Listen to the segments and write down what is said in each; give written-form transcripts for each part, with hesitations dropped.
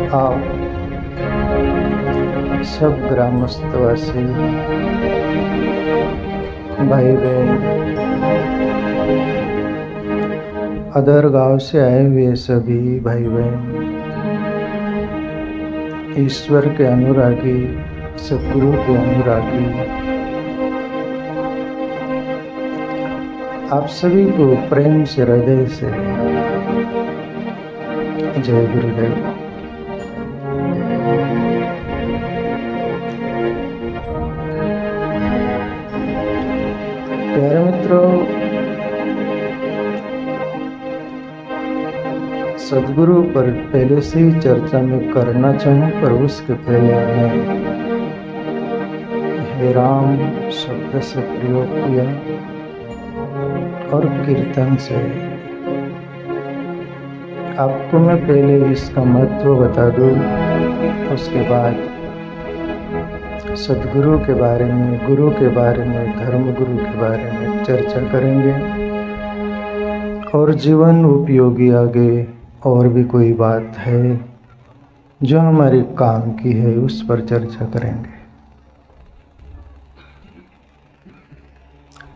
आप सब ग्रामस्थवासी भाई बहन, अदर गांव से आए हुए सभी भाई बहन, ईश्वर के अनुरागी, सद्गुरु के अनुरागी, आप सभी को प्रेम से हृदय से जय गुरुदेव। प्यारे मित्रों, सद्गुरु पर पहले से ही चर्चा में करना चाहूँ, पर उसके पहले मैं हे राम शब्द से प्रयोग किया और कीर्तन से। आपको मैं पहले इसका महत्व बता दूँ, उसके बाद सद्गुरु के बारे में, गुरु के बारे में, धर्म गुरु के बारे में चर्चा करेंगे और जीवन उपयोगी आगे और भी कोई बात है जो हमारे काम की है, उस पर चर्चा करेंगे।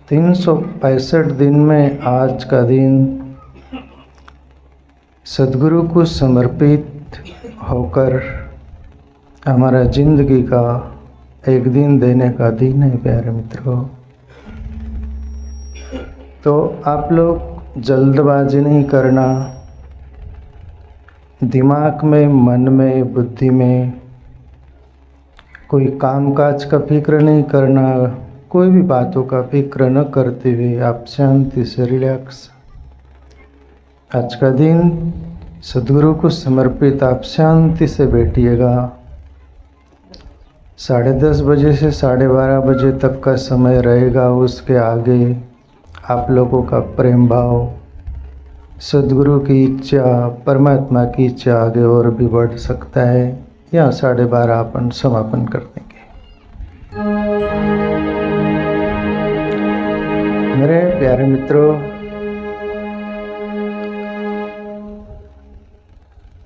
365 दिन में आज का दिन सद्गुरु को समर्पित होकर हमारा जिंदगी का एक दिन देने का दिन है। प्यारे मित्रों, तो आप लोग जल्दबाजी नहीं करना, दिमाग में, मन में, बुद्धि में कोई कामकाज का फिक्र नहीं करना, कोई भी बातों का फिक्र न करते हुए आप शांति से रिलैक्स, आज का दिन सद्गुरु को समर्पित आप शांति से बैठिएगा। 10:30 बजे से 12:30 बजे तक का समय रहेगा। उसके आगे आप लोगों का प्रेम भाव, सद्गुरु की इच्छा, परमात्मा की इच्छा आगे और भी बढ़ सकता है। या 12:30 अपन समापन कर देंगे। मेरे प्यारे मित्रों,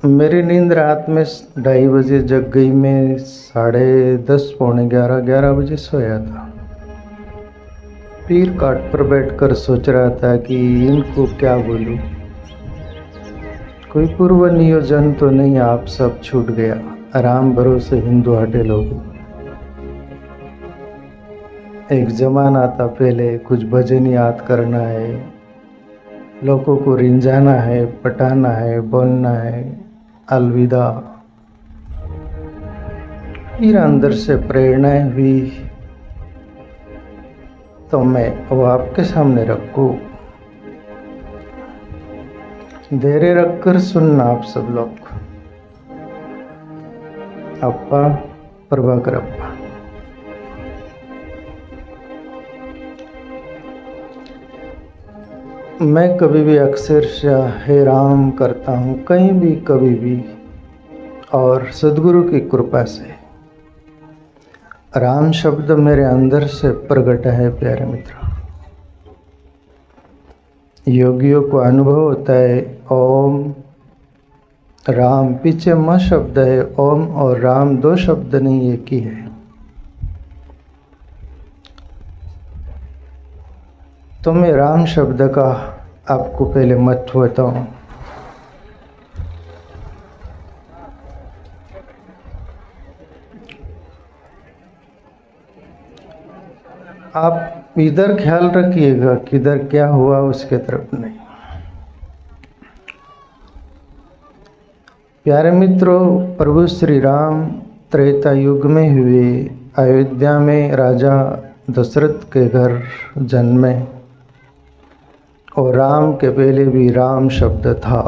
मेरी नींद रात में 2:30 बजे जग गई। मैं 10:30 पौने 11 बजे सोया था। फिर काट पर बैठकर सोच रहा था कि इनको क्या बोलूं, कोई पूर्व नियोजन तो नहीं, आप सब छूट गया। आराम भरोसे हिंदू हटे लोग। एक जमाना था पहले, कुछ भजन याद करना है, लोगों को रिंझाना है, पटाना है, बोलना है अलविदा। फिर अंदर से प्रेरणाएं हुई तो मैं वो आपके सामने रखूं। धैर्य रखकर सुनना आप सब लोग। अप्पा प्रभाकर अप्पा। मैं कभी भी अक्षरशः हे राम करता हूँ, कहीं भी, कभी भी, और सद्गुरु की कृपा से राम शब्द मेरे अंदर से प्रकट है। प्यारे मित्रों, योगियों को अनुभव होता है ओम राम, पीछे म शब्द है, ओम और राम दो शब्द नहीं, एक ही है। तो मैं राम शब्द का आपको पहले महत्व बताऊं। आप इधर ख्याल रखिएगा, किधर क्या हुआ उसके तरफ नहीं। प्यारे मित्रों, प्रभु श्री राम त्रेता युग में हुए, अयोध्या में राजा दशरथ के घर जन्मे और राम के पहले भी राम शब्द था।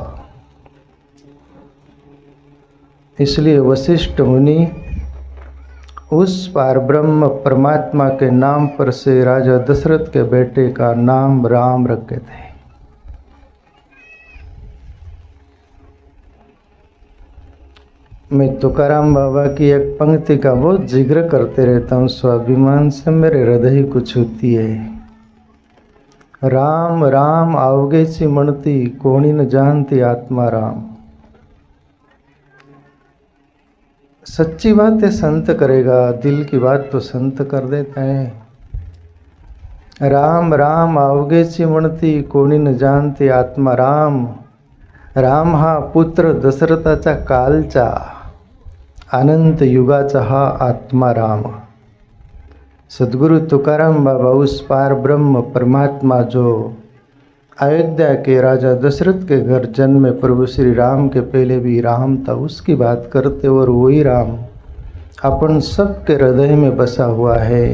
इसलिए वशिष्ठ मुनि उस पारब्रह्म परमात्मा के नाम पर से राजा दशरथ के बेटे का नाम राम रखे थे। मैं तुकाराम बाबा की एक पंक्ति का बहुत जिक्र करते रहता हूँ, स्वाभिमान से मेरे हृदय को छूती है। राम राम आओगे सी मणती, कोणी न जानती आत्मा राम। सच्ची बातें संत करेगा, दिल की बात तो संत कर देता है। राम राम अवघेची म्हणती, कोणी न जानते आत्मा राम। राम हा पुत्र दशरथाचा कालचा, अनंत युगाचा हा आत्मा राम। सद्गुरु तुकाराम बाबा उस पार ब्रह्म परमात्मा जो अयोध्या के राजा दशरथ के घर जन्मे, प्रभु श्री राम के पहले भी राम था, उसकी बात करते। और वही राम अपन सबके हृदय में बसा हुआ है।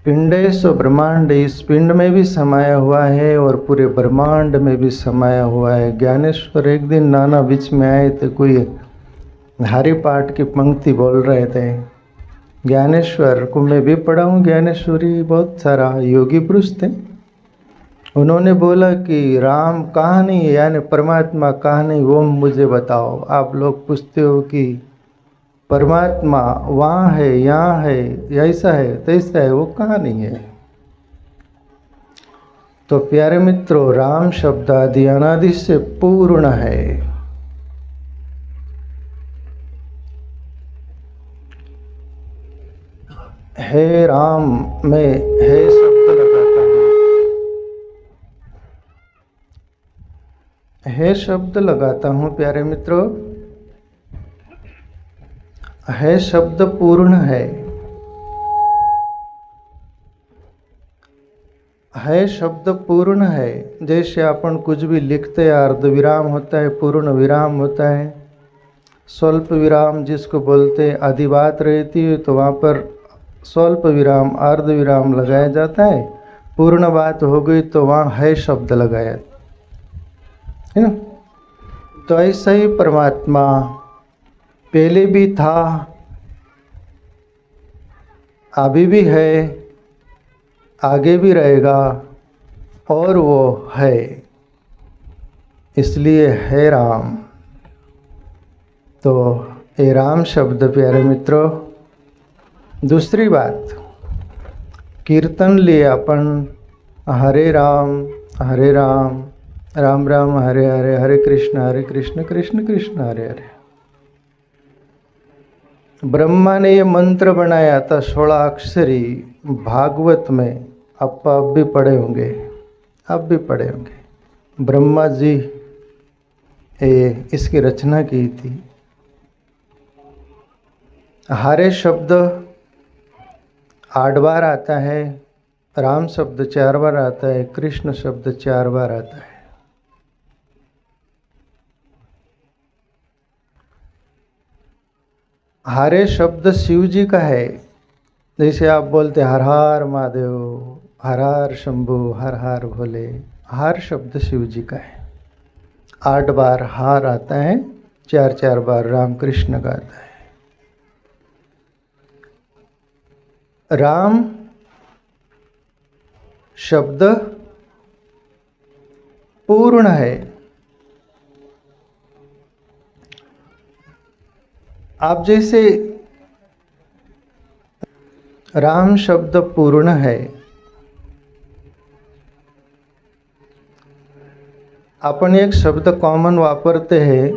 पिंडेशो ब्रह्मांड, इस पिंड में भी समाया हुआ है और पूरे ब्रह्मांड में भी समाया हुआ है। ज्ञानेश्वर एक दिन नाना बीच में आए थे, कोई हरि पाठ की पंक्ति बोल रहे थे। ज्ञानेश्वर को मैं भी पढ़ा हूँ, ज्ञानेश्वरी बहुत सारा योगी पुरुष थे। उन्होंने बोला कि राम कहाँ नहीं है, यानी परमात्मा कहाँ नहीं, वो मुझे बताओ। आप लोग पूछते हो कि परमात्मा वहाँ है, यहाँ है, ऐसा है, तैसा है, वो कहाँ नहीं है। तो प्यारे मित्रों, राम शब्द आदि अनादि से पूर्ण है। हे राम में हे शब्द लगाता हूँ, हे शब्द लगाता हूँ प्यारे मित्रों। है शब्द पूर्ण है शब्द पूर्ण है। जैसे अपन कुछ भी लिखते हैं, अर्ध विराम होता है, पूर्ण विराम होता है, स्वल्प विराम जिसको बोलते हैं। आधी बात रहती है तो वहाँ पर स्वल्प विराम, अर्ध विराम लगाया जाता है। पूर्ण बात हो गई तो वहाँ है शब्द लगाया है ना। तो ऐसा ही परमात्मा पहले भी था, अभी भी है, आगे भी रहेगा, और वो है, इसलिए है राम। तो ये राम शब्द प्यारे मित्रों। दूसरी बात, कीर्तन लिए अपन हरे राम राम राम हरे हरे, हरे कृष्ण कृष्ण कृष्ण हरे हरे। ब्रह्मा ने ये मंत्र बनाया था 16 अक्षरी, भागवत में। आप भी पढ़े होंगे, आप भी पढ़े होंगे। ब्रह्मा जी इसकी रचना की थी। हरे शब्द 8 बार आता है, राम शब्द 4 बार आता है, कृष्ण शब्द 4 बार आता है। हरे शब्द शिव जी का है। जैसे आप बोलते हर हर महादेव, हर हर शंभु, हर हर भोले, हर शब्द शिव जी का है। 8 बार हार आता है, 4 बार राम कृष्ण का आता है। राम शब्द पूर्ण है। आप जैसे राम शब्द पूर्ण है, अपन एक शब्द कॉमन वापरते हैं,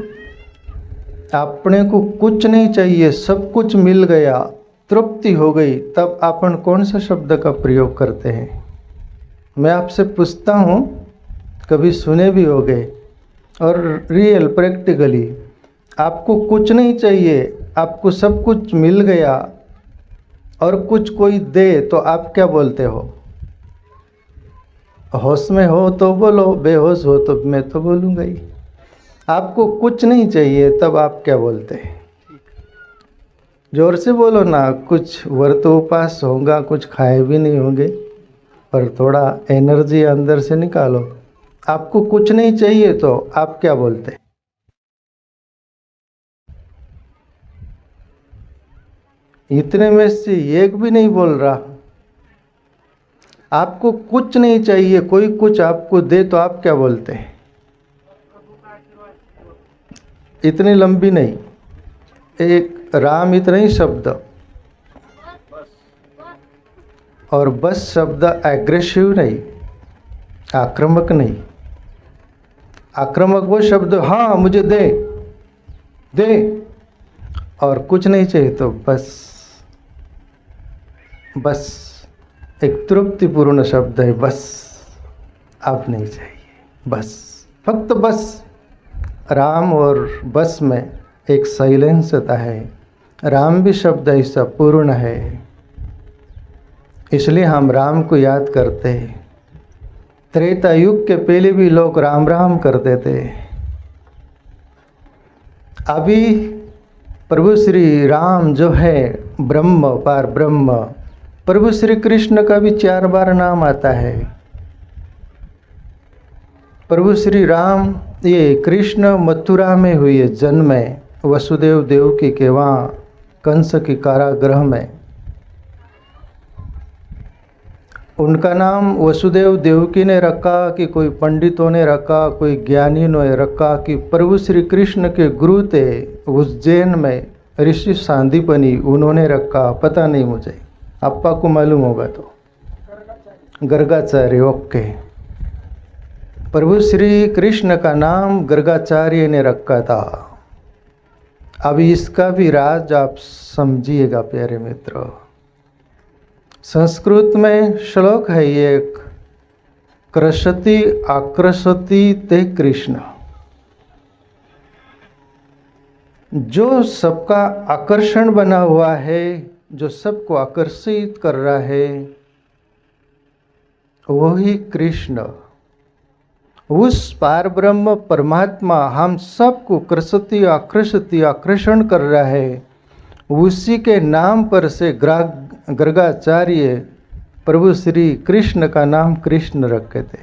अपने को कुछ नहीं चाहिए, सब कुछ मिल गया, तृप्ति हो गई, तब अपन कौन सा शब्द का प्रयोग करते हैं? मैं आपसे पूछता हूँ, कभी सुने भी होंगे, और रियल प्रैक्टिकली आपको कुछ नहीं चाहिए, आपको सब कुछ मिल गया और कुछ कोई दे तो आप क्या बोलते हो? होश में हो तो बोलो, बेहोश हो तो मैं तो बोलूँगा ही। आपको कुछ नहीं चाहिए तब आप क्या बोलते हैं? जोर से बोलो ना। कुछ व्रत उपास होगा, कुछ खाए भी नहीं होंगे, पर थोड़ा एनर्जी अंदर से निकालो। आपको कुछ नहीं चाहिए तो आप क्या बोलते हैं? इतने में से एक भी नहीं बोल रहा। आपको कुछ नहीं चाहिए, कोई कुछ आपको दे तो आप क्या बोलते हैं? इतनी लंबी नहीं, एक राम इतना ही शब्द, और बस शब्द एग्रेसिव नहीं, आक्रामक नहीं। आक्रामक वो शब्द, हाँ मुझे दे दे, और कुछ नहीं चाहिए तो बस, बस एक तृप्तिपूर्ण शब्द है, बस। आप नहीं चाहिए, बस, फक्त बस। राम और बस में एक साइलेंसता है। राम भी शब्द ऐसा पूर्ण है, इसलिए हम राम को याद करते हैं। त्रेता युग के पहले भी लोग राम राम करते थे। अभी प्रभु श्री राम जो है ब्रह्म, पार ब्रह्म, प्रभु श्री कृष्ण का भी 4 बार नाम आता है। प्रभु श्री राम, ये कृष्ण मथुरा में हुए जन्म है, वसुदेव देवकी के वहाँ कंस की कारागृह में। उनका नाम वसुदेव देवकी ने रखा कि कोई पंडितों ने रखा, कोई ज्ञानी ने रखा, कि प्रभु श्री कृष्ण के गुरु थे उज्जैन में ऋषि सांदीपनी, उन्होंने रखा। पता नहीं मुझे, आपा को मालूम होगा तो। गर्गाचार्य, ओके। प्रभु श्री कृष्ण का नाम गर्गाचार्य ने रखा था। अभी इसका भी राज आप समझिएगा प्यारे मित्रों। संस्कृत में श्लोक है एक, कृषति आकृषति ते कृष्ण। जो सबका आकर्षण बना हुआ है, जो सबको आकर्षित कर रहा है, वही कृष्ण, उस पार ब्रह्म परमात्मा हम सबको कृषति आकृषति आकर्षण कर रहा है। उसी के नाम पर से गर्गाचार्य प्रभु श्री कृष्ण का नाम कृष्ण रखे थे।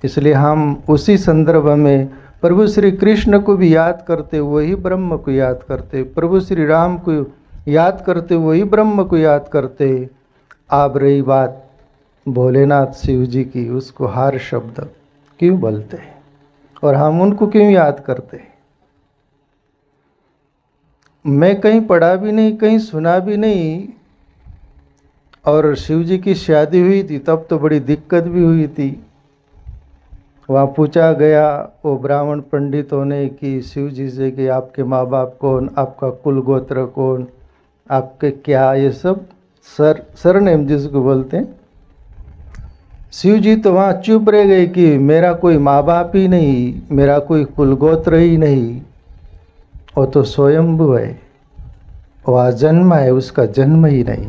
इसलिए हम उसी संदर्भ में प्रभु श्री कृष्ण को भी याद करते, वही ब्रह्म को याद करते, प्रभु श्री राम को याद करते, वही ब्रह्म को याद करते। अब रही बात भोलेनाथ शिव जी की, उसको हर शब्द क्यों बोलते हैं और हम उनको क्यों याद करते हैं? मैं कहीं पढ़ा भी नहीं, कहीं सुना भी नहीं। और शिव जी की शादी हुई थी तब तो बड़ी दिक्कत भी हुई थी। वहाँ पूछा गया वो ब्राह्मण पंडितों ने कि शिव जी से कि आपके माँ बाप कौन, आपका कुल गोत्र कौन, आपके क्या, ये सब सरनेम जिसको बोलते हैं। शिव जी तो वहाँ चुप रह गए कि मेरा कोई माँ बाप ही नहीं, मेरा कोई कुल गोत्र ही नहीं, वो तो स्वयंभू है, वह जन्म है, उसका जन्म ही नहीं।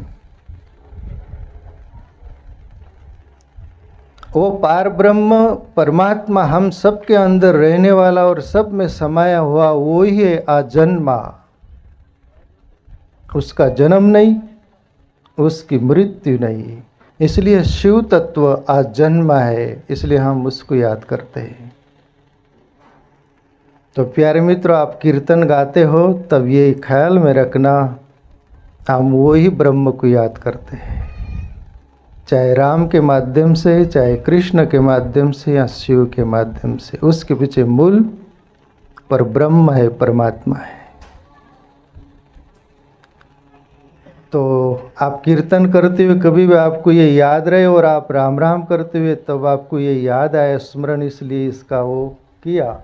वो पार ब्रह्म परमात्मा हम सब के अंदर रहने वाला और सब में समाया हुआ वो ही है आजन्मा। उसका जन्म नहीं, उसकी मृत्यु नहीं, इसलिए शिव तत्व आजन्मा है, इसलिए हम उसको याद करते हैं। तो प्यारे मित्रों, आप कीर्तन गाते हो तब ये ख्याल में रखना, हम वही ब्रह्म को याद करते हैं, चाहे राम के माध्यम से, चाहे कृष्ण के माध्यम से या शिव के माध्यम से। उसके पीछे मूल पर ब्रह्म है, परमात्मा है। तो आप कीर्तन करते हुए कभी भी आपको ये याद रहे और आप राम राम करते हुए तब आपको ये याद आया, स्मरण इसलिए इसका वो किया।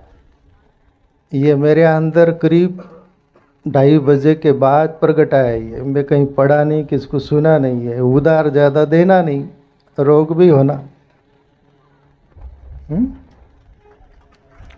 ये मेरे अंदर करीब 2:30 बजे के बाद प्रगट आया। ये मैं कहीं पढ़ा नहीं, किसको सुना नहीं है। उधार ज़्यादा देना नहीं, रोग भी होना।